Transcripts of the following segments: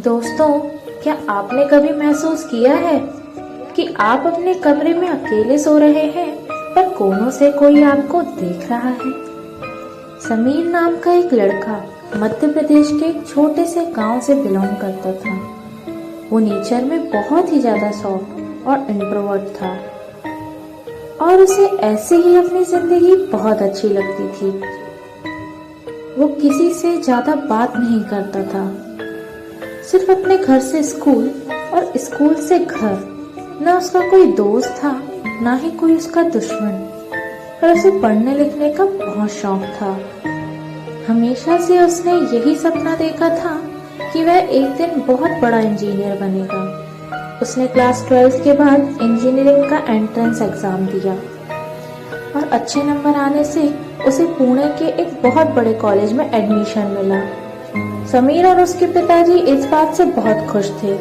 दोस्तों, क्या आपने कभी महसूस किया है कि आप अपने कमरे में अकेले सो रहे हैं पर कोनों से कोई आपको देख रहा है। समीर नाम का एक लड़का मध्य प्रदेश के एक छोटे से गांव से बिलोंग करता था। वो नेचर में बहुत ही ज्यादा सॉफ्ट और इंट्रोवर्ट था और उसे ऐसे ही अपनी जिंदगी बहुत अच्छी लगती थी। वो किसी से ज्यादा बात नहीं करता था, सिर्फ अपने घर से स्कूल और स्कूल से घर। न उसका कोई दोस्त था, ना ही कोई उसका दुश्मन, पर उसे पढ़ने लिखने का बहुत शौक था। हमेशा से उसने यही सपना देखा था कि वह एक दिन बहुत बड़ा इंजीनियर बनेगा। उसने क्लास 12 के बाद इंजीनियरिंग का एंट्रेंस एग्जाम दिया और अच्छे नंबर आने से उसे पुणे के एक बहुत बड़े कॉलेज में एडमिशन मिला। समीर और उसके पिताजी इस बात से बहुत खुश थे।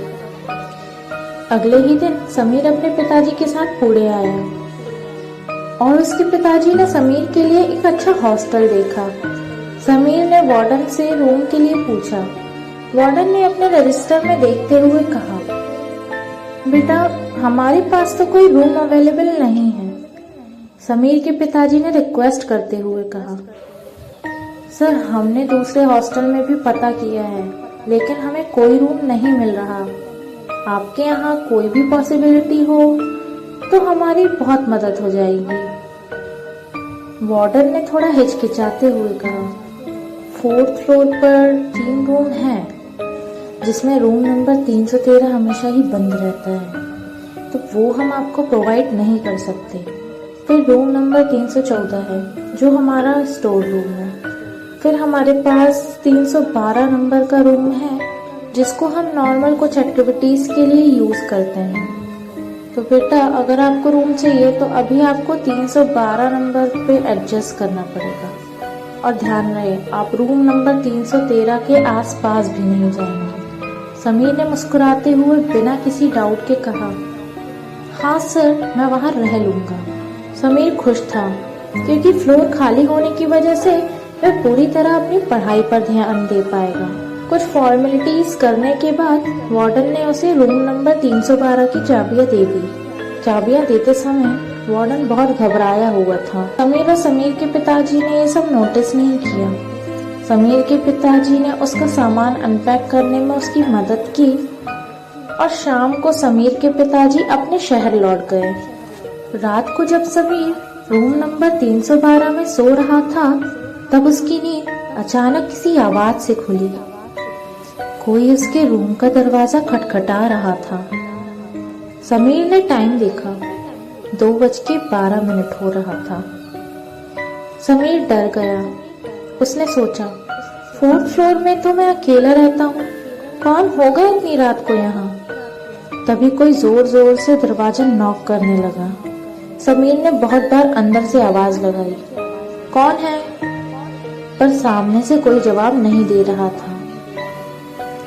अगले ही दिन समीर अपने पिताजी के साथ पुणे आया और उसके पिताजी ने समीर के लिए एक अच्छा हॉस्टल देखा। समीर ने वार्डन से रूम के लिए पूछा। वार्डन ने अपने रजिस्टर में देखते हुए कहा, बेटा, हमारे पास तो कोई रूम अवेलेबल नहीं है। समीर के पिताजी ने रिक्वेस्ट करते हुए कहा, सर, हमने दूसरे हॉस्टल में भी पता किया है, लेकिन हमें कोई रूम नहीं मिल रहा। आपके यहाँ कोई भी पॉसिबिलिटी हो तो हमारी बहुत मदद हो जाएगी। वार्डन ने थोड़ा हिचकिचाते हुए कहा, 4th फ्लोर पर 3 रूम हैं, जिसमें रूम नंबर 313 हमेशा ही बंद रहता है, तो वो हम आपको प्रोवाइड नहीं कर सकते। फिर रूम नंबर 314 है, जो हमारा स्टोर रूम है। फिर हमारे पास 312 नंबर का रूम है, जिसको हम नॉर्मल कुछ एक्टिविटीज के लिए यूज करते हैं। तो बेटा, अगर आपको रूम चाहिए तो अभी आपको 312 नंबर पे एडजस्ट करना पड़ेगा, और ध्यान रहे आप रूम नंबर 313 के आसपास भी नहीं जाएंगे। समीर ने मुस्कुराते हुए बिना किसी डाउट के कहा, हाँ सर, मैं वहाँ रह लूंगा। समीर खुश था क्योंकि फ्लोर खाली होने की वजह से वह पूरी तरह अपनी पढ़ाई पर ध्यान दे पाएगा। कुछ फॉर्मेलिटीज करने के बाद वार्डन ने उसे रूम नंबर 312 की चाबियां दे दी। चाबियां देते समय वार्डन बहुत घबराया हुआ था। समीर और समीर के पिताजी ने ये सब नोटिस नहीं किया। समीर के पिताजी ने उसका सामान अनपैक करने में उसकी मदद की और शाम को समीर के पिताजी अपने शहर लौट गए। रात को जब समीर रूम नंबर 312 में सो रहा था, तब उसकी नींद अचानक किसी आवाज से खुली। कोई उसके रूम का दरवाजा खटखटा रहा था। समीर ने टाइम देखा, 2:12 हो रहा था। समीर डर गया। उसने सोचा, 4th फ्लोर में तो मैं अकेला रहता हूँ, कौन होगा इतनी रात को यहाँ। तभी कोई जोर जोर से दरवाजा नॉक करने लगा। समीर ने बहुत बार अंदर से आवाज लगाई, कौन है, पर सामने से कोई जवाब नहीं दे रहा था।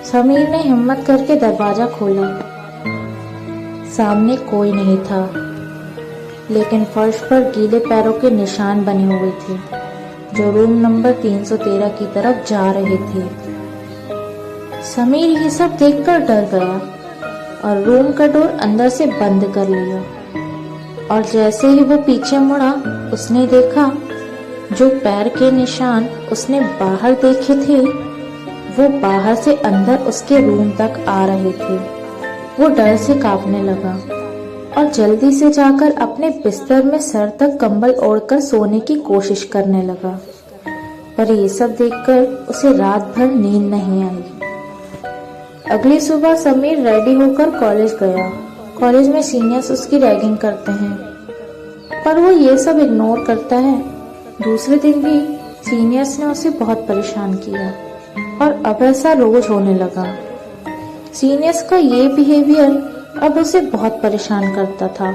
समीर ने हिम्मत करके दरवाजा खोला। सामने कोई नहीं था, लेकिन फर्श पर गीले पैरों के निशान बने हुए थे, जो रूम नंबर 313 की तरफ जा रहे थे। समीर ये सब देखकर डर गया और रूम का डोर अंदर से बंद कर लिया। और जैसे ही वो पीछे मुड़ा, उसने देखा जो पैर के निशान उसने बाहर देखे थे, वो बाहर से अंदर उसके रूम तक आ रहे थे। वो डर से कांपने लगा और जल्दी से जाकर अपने बिस्तर में सर तक कंबल ओढ़कर सोने की कोशिश करने लगा। पर ये सब देखकर उसे रात भर नींद नहीं आई। अगली सुबह समीर रेडी होकर कॉलेज गया। कॉलेज में सीनियर्स उसकी रैगिंग करते हैं, पर वो ये सब इग्नोर करता है। दूसरे दिन भी सीनियर्स ने उसे बहुत परेशान किया और अब ऐसा रोज होने लगा। सीनियर्स का ये बिहेवियर अब उसे बहुत परेशान करता था,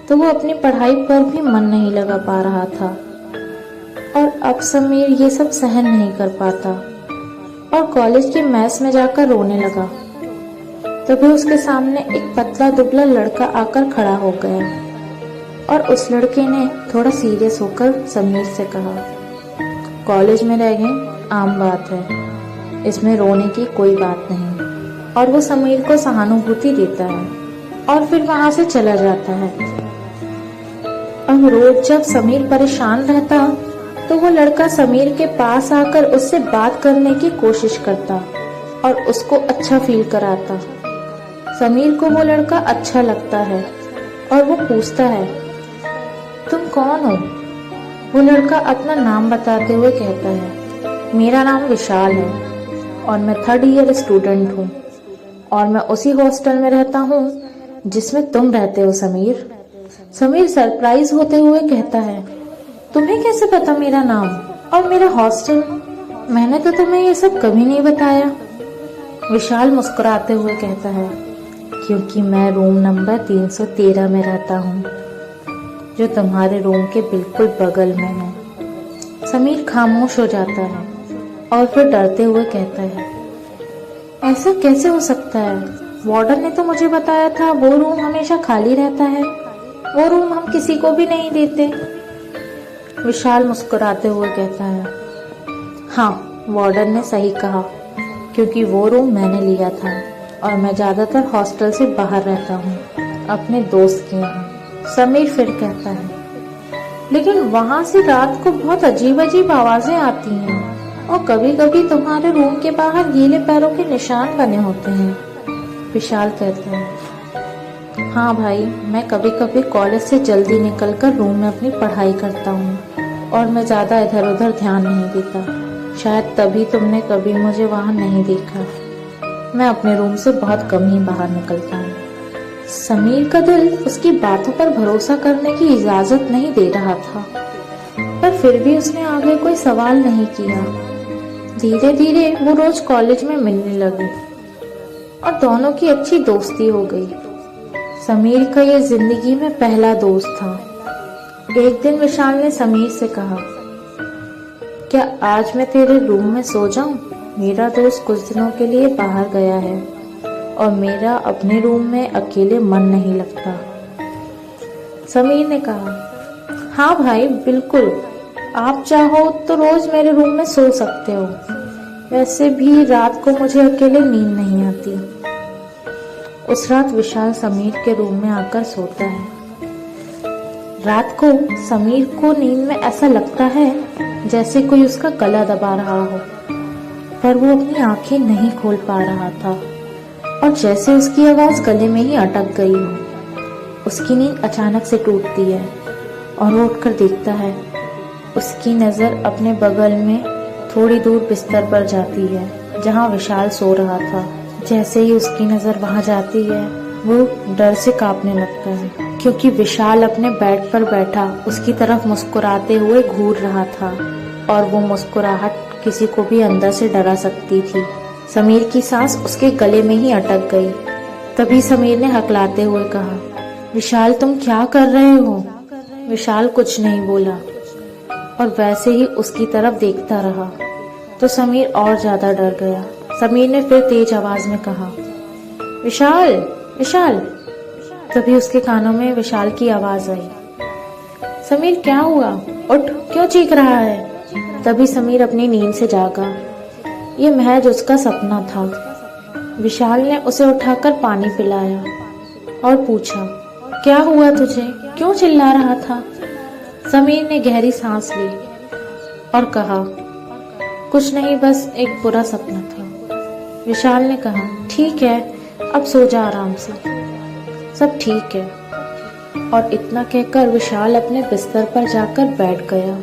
तो वो अपनी पढ़ाई पर भी मन नहीं लगा पा रहा था। और अब समीर ये सब सहन नहीं कर पाता और कॉलेज के मेस में जाकर रोने लगा। तभी उसके सामने एक पतला दुबला लड़का आकर खड़ा हो गया और उस लड़के ने थोड़ा सीरियस होकर समीर से कहा, कॉलेज में रैगिंग आम बात है, इसमें रोने की कोई बात नहीं। और वो समीर को सहानुभूति देता है और फिर वहां से चला जाता है। अब रोज जब समीर परेशान रहता तो वो लड़का समीर के पास आकर उससे बात करने की कोशिश करता और उसको अच्छा फील कराता। समीर को वो लड़का अच्छा लगता है और वो पूछता है, तुम कौन हो? वो लड़का अपना नाम बताते हुए कहता है, मेरा नाम विशाल है और मैं 3rd ईयर स्टूडेंट हूँ और मैं उसी हॉस्टल में रहता हूँ जिसमें तुम रहते हो समीर। समीर सरप्राइज होते हुए कहता है, तुम्हें कैसे पता मेरा नाम और मेरा हॉस्टल? मैंने तो तुम्हें ये सब कभी नहीं बताया। विशाल मुस्कुराते हुए कहता है, क्योंकि मैं रूम नंबर 313 में रहता हूँ, जो तुम्हारे रूम के बिल्कुल बगल में है। समीर खामोश हो जाता है और फिर डरते हुए कहता है, ऐसा कैसे हो सकता है? वार्डन ने तो मुझे बताया था वो रूम हमेशा खाली रहता है, वो रूम हम किसी को भी नहीं देते। विशाल मुस्कुराते हुए कहता है, हाँ, वार्डन ने सही कहा, क्योंकि वो रूम मैंने लिया था और मैं ज्यादातर हॉस्टल से बाहर रहता हूँ, अपने दोस्त के यहाँ। समीर फिर कहता है, लेकिन वहां से रात को बहुत अजीब अजीब आवाजें आती हैं और कभी कभी तुम्हारे रूम के बाहर गीले पैरों के निशान बने होते हैं। विशाल कहता है, हाँ भाई, मैं कभी कभी कॉलेज से जल्दी निकलकर रूम में अपनी पढ़ाई करता हूँ और मैं ज्यादा इधर उधर ध्यान नहीं देता। शायद तभी तुमने कभी मुझे वहां नहीं देखा। मैं अपने रूम से बहुत कम ही बाहर निकलता हूँ। समीर का दिल उसकी बातों पर भरोसा करने की इजाजत नहीं दे रहा था, पर फिर भी उसने आगे कोई सवाल नहीं किया। धीरे धीरे वो रोज कॉलेज में मिलने लगे और दोनों की अच्छी दोस्ती हो गई। समीर का ये जिंदगी में पहला दोस्त था। एक दिन विशाल ने समीर से कहा, क्या आज मैं तेरे रूम में सो जाऊं? मेरा दोस्त कुछ दिनों के लिए बाहर गया है और मेरा अपने रूम में अकेले मन नहीं लगता। समीर ने कहा, हाँ भाई, बिल्कुल, आप चाहो तो रोज मेरे रूम में सो सकते हो। वैसे भी रात को मुझे अकेले नींद नहीं आती। उस रात विशाल समीर के रूम में आकर सोता है। रात को समीर को नींद में ऐसा लगता है जैसे कोई उसका गला दबा रहा हो, पर वो अपनी आंखें नहीं खोल पा रहा था और जैसे उसकी आवाज गले में ही अटक गई हो। उसकी नींद अचानक से टूटती है और वो उठकर देखता है। उसकी नजर अपने बगल में थोड़ी दूर बिस्तर पर जाती है जहां विशाल सो रहा था। जैसे ही उसकी नजर वहां जाती है, वो डर से कांपने लगता है, क्योंकि विशाल अपने बेड पर बैठा उसकी तरफ मुस्कुराते हुए घूर रहा था और वो मुस्कुराहट किसी को भी अंदर से डरा सकती थी। समीर की सांस उसके गले में ही अटक गई। तभी समीर ने हकलाते हुए कहा, विशाल, तुम क्या कर रहे हो? विशाल कुछ नहीं बोला और वैसे ही उसकी तरफ देखता रहा। तो समीर और ज्यादा डर गया। समीर ने फिर तेज आवाज में कहा, विशाल, विशाल। तभी उसके कानों में विशाल की आवाज आई, समीर, क्या हुआ? उठ, क्यों चीख रहा है? तभी समीर अपनी नींद से जागा। ये महज उसका सपना था। विशाल ने उसे उठाकर पानी पिलाया और पूछा, क्या हुआ तुझे? क्यों चिल्ला रहा था? समीर ने गहरी सांस ली और कहा, कुछ नहीं, बस एक बुरा सपना था। विशाल ने कहा, ठीक है, अब सो जा आराम से, सब ठीक है। और इतना कहकर विशाल अपने बिस्तर पर जाकर बैठ गया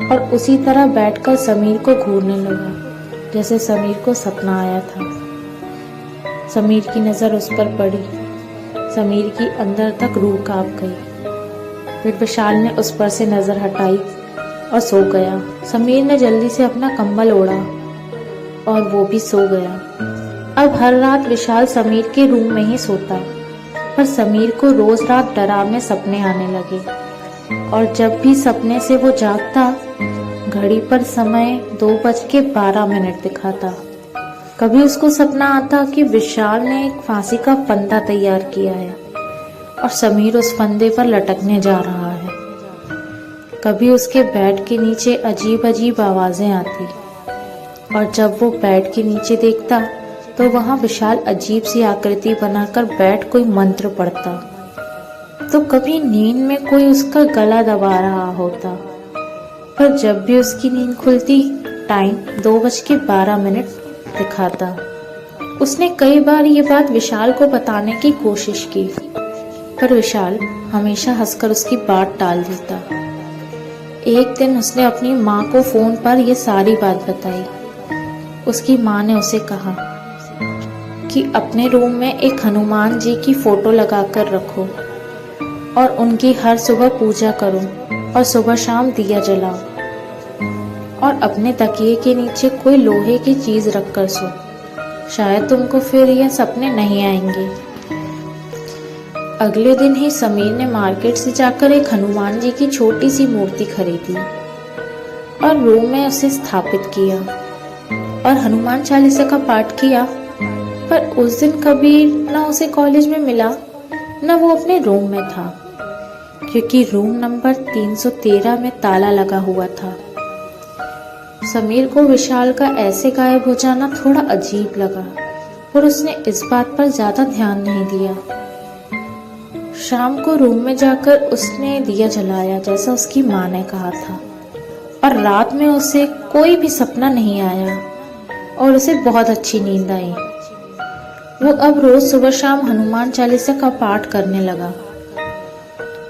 और उसी तरह बैठकर समीर को घूरने लगा जैसे समीर को सपना आया था। समीर की नजर उस पर पड़ी। समीर की अंदर तक रूह कांप गई। फिर विशाल ने उस पर से नजर हटाई और सो गया। समीर ने जल्दी से अपना कंबल ओढ़ा और वो भी सो गया। अब हर रात विशाल समीर के रूम में ही सोता, पर समीर को रोज रात डरावने सपने आने लगे और जब भी सपने से वो जागता, घड़ी पर समय 2:12 दिखाता। कभी उसको सपना आता कि विशाल ने एक फांसी का फंदा तैयार किया है और समीर उस फंदे पर लटकने जा रहा है। कभी उसके बेड के नीचे अजीब अजीब आवाजें आती और जब वो बेड के नीचे देखता तो तो वहां विशाल अजीब सी आकृति बनाकर बैठ कोई मंत्र पढ़ता, तो कभी नींद में कोई उसका गला दबा रहा होता। पर जब भी उसकी नींद खुलती टाइम 2:12 दिखाता। उसने कई बार ये बात विशाल को बताने की कोशिश की, पर विशाल हमेशा हंसकर उसकी बात टाल देता। एक दिन उसने अपनी माँ को फोन पर यह सारी बात बताई। उसकी माँ ने उसे कहा कि अपने रूम में एक हनुमान जी की फोटो लगाकर रखो और उनकी हर सुबह पूजा करो और सुबह शाम दिया जलाओ और अपने तकिए के नीचे कोई लोहे की चीज रखकर सो। शायद तुमको फिर यह सपने नहीं आएंगे। अगले दिन ही समीर ने मार्केट से जाकर एक हनुमान जी की छोटी सी मूर्ति खरीदी और रूम में उसे स्थापित किया और हनुमान चालीसा का पाठ किया। पर उस दिन कबीर न उसे कॉलेज में मिला न वो अपने रूम में था, क्योंकि रूम नंबर 313 में ताला लगा हुआ था। समीर को विशाल का ऐसे गायब हो जाना थोड़ा अजीब लगा, पर उसने इस बात पर ज्यादा ध्यान नहीं दिया। शाम को रूम में जाकर उसने दिया जलाया जैसा उसकी माँ ने कहा था, और रात में उसे कोई भी सपना नहीं आया और उसे बहुत अच्छी नींद आई। वो अब रोज सुबह शाम हनुमान चालीसा का पाठ करने लगा।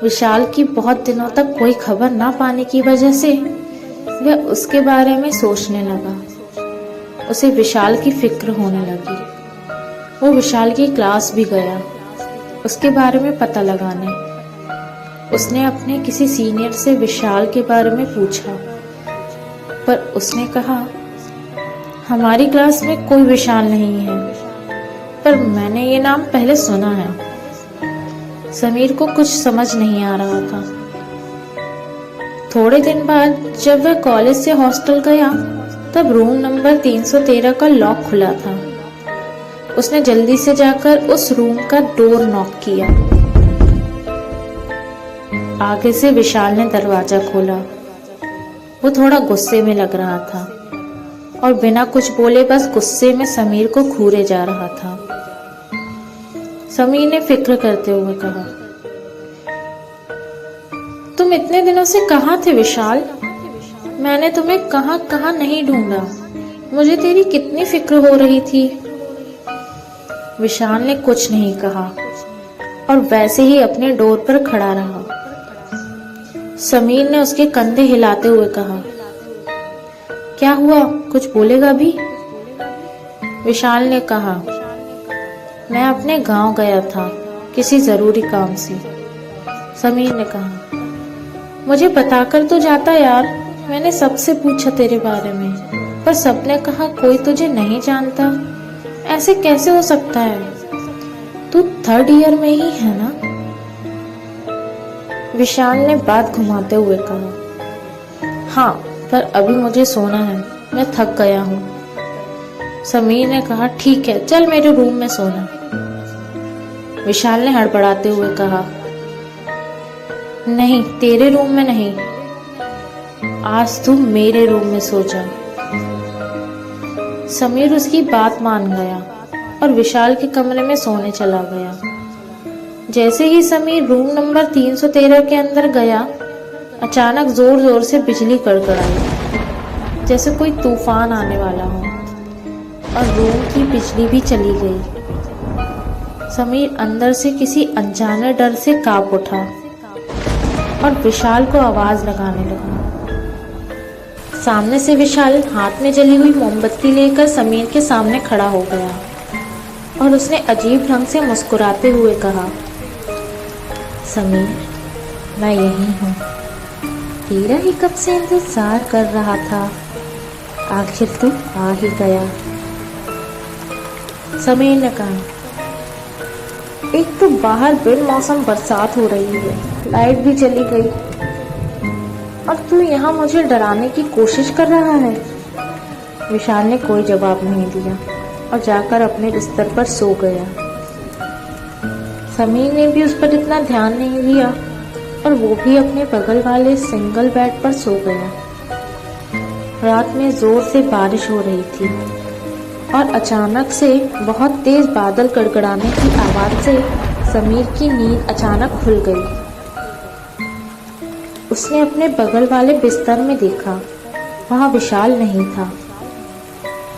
विशाल की बहुत दिनों तक कोई खबर ना पाने की वजह से वह उसके बारे में सोचने लगा। उसे विशाल की फिक्र होने लगी। वो विशाल की क्लास भी गया उसके बारे में पता लगाने। उसने अपने किसी सीनियर से विशाल के बारे में पूछा, पर उसने कहा हमारी क्लास में कोई विशाल नहीं है, पर मैंने ये नाम पहले सुना है। समीर को कुछ समझ नहीं आ रहा था। थोड़े दिन बाद जब वह कॉलेज से हॉस्टल गया तब रूम नंबर 313 का लॉक खुला था। उसने जल्दी से जाकर उस रूम का डोर नॉक किया। आगे से विशाल ने दरवाजा खोला। वो थोड़ा गुस्से में लग रहा था और बिना कुछ बोले बस गुस्से में समीर को घूरे जा रहा था। समीर ने फिक्र करते हुए कहा, तुम इतने दिनों से कहाँ थे विशाल? मैंने तुम्हें कहाँ कहाँ नहीं ढूंढा। मुझे तेरी कितनी फिक्र हो रही थी। विशाल ने कुछ नहीं कहा और वैसे ही अपने डोर पर खड़ा रहा। समीर ने उसके कंधे हिलाते हुए कहा, क्या हुआ, कुछ बोलेगा भी? विशाल ने कहा, मैं अपने गांव गया था किसी जरूरी काम से। समीर ने कहा, मुझे बताकर तो जाता यार, मैंने सबसे पूछा तेरे बारे में, पर सबने कहा कोई तुझे नहीं जानता। ऐसे कैसे हो सकता है? तू 3rd ईयर में ही है ना? विशाल ने बात घुमाते हुए कहा, हाँ, पर अभी मुझे सोना है, मैं थक गया हूँ। समीर ने कहा, ठीक है, चल मेरे रूम में सोना। विशाल ने हड़बड़ाते हुए कहा, नहीं, तेरे रूम में नहीं, आज तू मेरे रूम में सो जा। समीर उसकी बात मान गया और विशाल के कमरे में सोने चला गया। जैसे ही समीर रूम नंबर 313 के अंदर गया, अचानक जोर जोर से बिजली कड़कड़ाई जैसे कोई तूफान आने वाला हो और रूम की बिजली भी चली गई। समीर अंदर से किसी अनजाने डर से कांप उठा और विशाल को आवाज लगाने लगा। सामने से विशाल हाथ में जली हुई मोमबत्ती लेकर समीर के सामने खड़ा हो गया और उसने अजीब ढंग से मुस्कुराते हुए कहा, समीर, मैं यही हूँ, तेरा ही कब से इंतजार कर रहा था, आखिर तू आ ही गया। समीर ने कहा, एक तो बाहर बिन मौसम बरसात हो रही है, लाइट भी चली गई और तू यहाँ मुझे डराने की कोशिश कर रहा है। विशाल ने कोई जवाब नहीं दिया और जाकर अपने बिस्तर पर सो गया। समीर ने भी उस पर इतना ध्यान नहीं दिया और वो भी अपने बगल वाले सिंगल बेड पर सो गया। रात में जोर से बारिश हो रही थी और अचानक से बहुत तेज बादल गड़गड़ाने की आवाज से समीर की नींद अचानक खुल गई। उसने अपने बगल वाले बिस्तर में देखा, वहां विशाल नहीं था।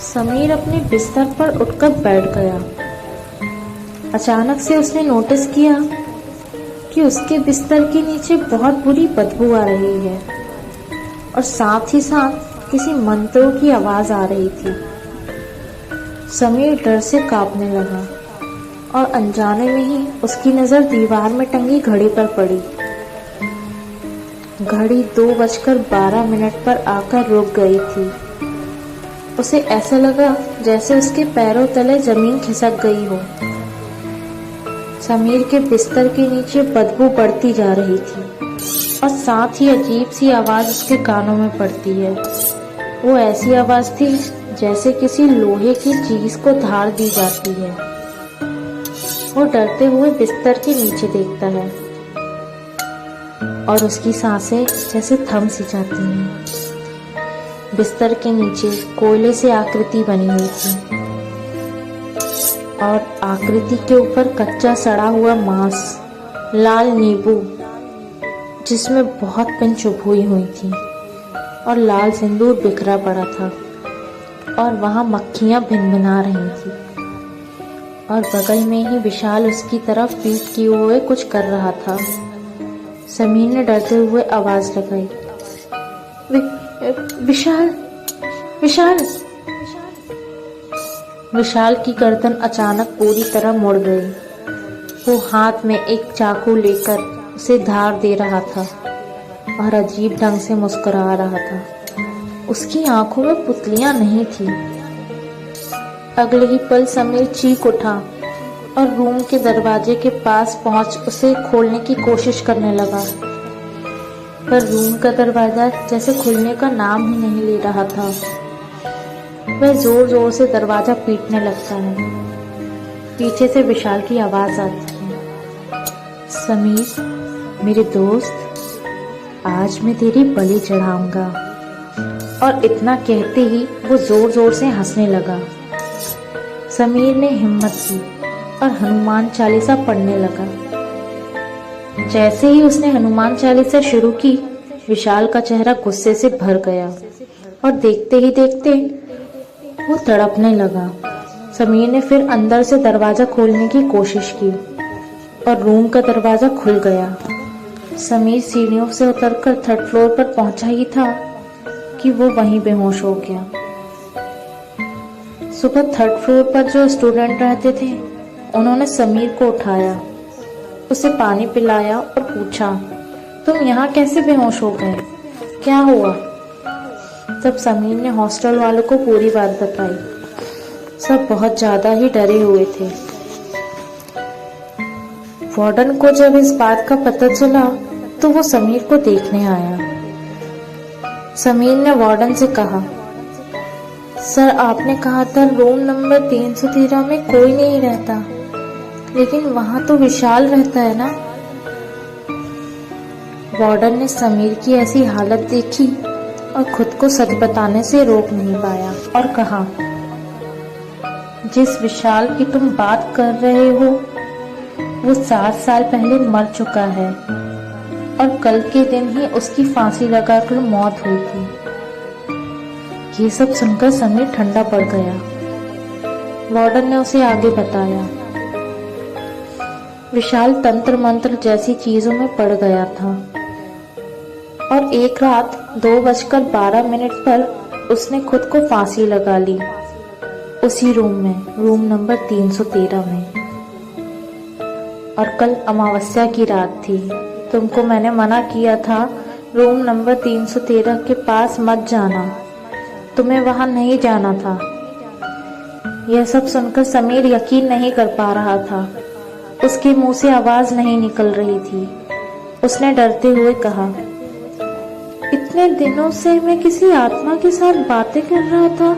समीर अपने बिस्तर पर उठकर बैठ गया। अचानक से उसने नोटिस किया कि उसके बिस्तर के नीचे बहुत बुरी बदबू आ रही है और साथ ही साथ किसी मंत्रों की आवाज आ रही थी। समीर डर से कांपने लगा और अनजाने में ही उसकी नजर दीवार में टंगी घड़ी पर पड़ी। घड़ी 2:12 पर आकर रुक गई थी। उसे ऐसा लगा जैसे उसके पैरों तले जमीन खिसक गई हो। समीर के बिस्तर के नीचे बदबू बढ़ती जा रही थी और साथ ही अजीब सी आवाज उसके कानों में पड़ती है। वो ऐसी आवाज थी जैसे किसी लोहे की चीज को धार दी जाती है। वो डरते हुए बिस्तर के नीचे देखता है और उसकी सांसें जैसे थम सी जाती हैं। बिस्तर के नीचे कोयले से आकृति बनी हुई थी और आकृति के ऊपर कच्चा सड़ा हुआ मांस, लाल नींबू जिसमें बहुत पिन चुभी हुई थी और लाल सिंदूर बिखरा पड़ा था और वहां मक्खियां भिनभिना रही थी और बगल में ही विशाल उसकी तरफ पीठ किए हुए कुछ कर रहा था। समीर ने डरते हुए आवाज लगाई, विशाल विशाल। विशाल की गर्दन अचानक पूरी तरह मुड़ गई। वो हाथ में एक चाकू लेकर उसे धार दे रहा था और अजीब ढंग से मुस्कुरा रहा था। उसकी आंखों में पुतलियां नहीं थी। अगले ही पल समीर चीख उठा और रूम के दरवाजे के पास पहुंच उसे खोलने की कोशिश करने लगा, पर रूम का दरवाजा जैसे खुलने का नाम ही नहीं ले रहा था। वह जोर जोर से दरवाजा पीटने लगता है। पीछे से विशाल की आवाज आती है, समीर मेरे दोस्त, आज मैं तेरी बलि चढ़ाऊंगा। और इतना कहते ही वो जोर जोर से हंसने लगा। समीर ने हिम्मत की और हनुमान चालीसा पढ़ने लगा। जैसे ही उसने हनुमान चालीसा शुरू की, विशाल का चेहरा गुस्से से भर गया और देखते ही देखते वो तड़पने लगा। समीर ने फिर अंदर से दरवाजा खोलने की कोशिश की और रूम का दरवाजा खुल गया। समीर सीढ़ियों से उतरकर 3rd फ्लोर पर पहुंचा ही था कि वो वहीं बेहोश हो गया। सुबह 3rd फ्लोर पर जो स्टूडेंट रहते थे, उन्होंने समीर को उठाया, उसे पानी पिलाया और पूछा, तुम यहाँ कैसे बेहोश हो गए, क्या हुआ? तब समीर ने हॉस्टल वालों को पूरी बात बताई। सब बहुत ज्यादा ही डरे हुए थे। वार्डन को जब इस बात का पता चला तो वो समीर को देखने आया। समीर ने वार्डन से कहा, सर आपने कहा था रूम नंबर 313 में कोई नहीं रहता, लेकिन वहां तो विशाल रहता है ना? वार्डन ने समीर की ऐसी हालत देखी और खुद को सच बताने से रोक नहीं पाया और कहा, जिस विशाल की तुम बात कर रहे हो वो 7 साल पहले मर चुका है और कल के दिन ही उसकी फांसी लगाकर मौत हुई थी। ये सब सुनकर समीर ठंडा पड़ गया। वार्डन ने उसे आगे बताया, विशाल तंत्र मंत्र जैसी चीजों में पड़ गया था और एक रात 2:12 पर उसने खुद को फांसी लगा ली, उसी रूम में, रूम नंबर 313 में। और कल अमावस्या की रात थी। तुमको मैंने मना किया था रूम नंबर 313 के पास मत जाना, तुम्हें वहां नहीं जाना था। यह सब सुनकर समीर यकीन नहीं कर पा रहा था। उसके मुंह से आवाज नहीं निकल रही थी। उसने डरते हुए कहा, इतने दिनों से मैं किसी आत्मा के साथ बातें कर रहा था,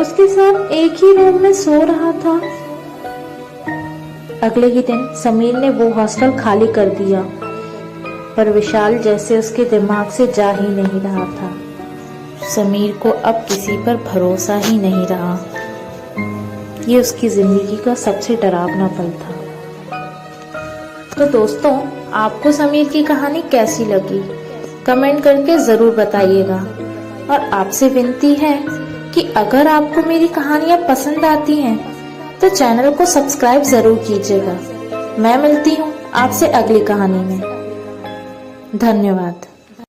उसके साथ एक ही रूम में सो रहा था। अगले ही दिन समीर ने वो हॉस्टल खाली कर दिया, पर विशाल जैसे उसके दिमाग से जा ही नहीं रहा था। समीर को अब किसी पर भरोसा ही नहीं रहा। ये उसकी जिंदगी का सबसे डरावना पल था। तो दोस्तों, आपको समीर की कहानी कैसी लगी? कमेंट करके जरूर बताइएगा। और आपसे विनती है कि अगर आपको मेरी कहानियां पसंद आती हैं तो चैनल को सब्सक्राइब जरूर कीजिएगा। मैं मिलती हूँ आपसे अगली कहानी में। धन्यवाद।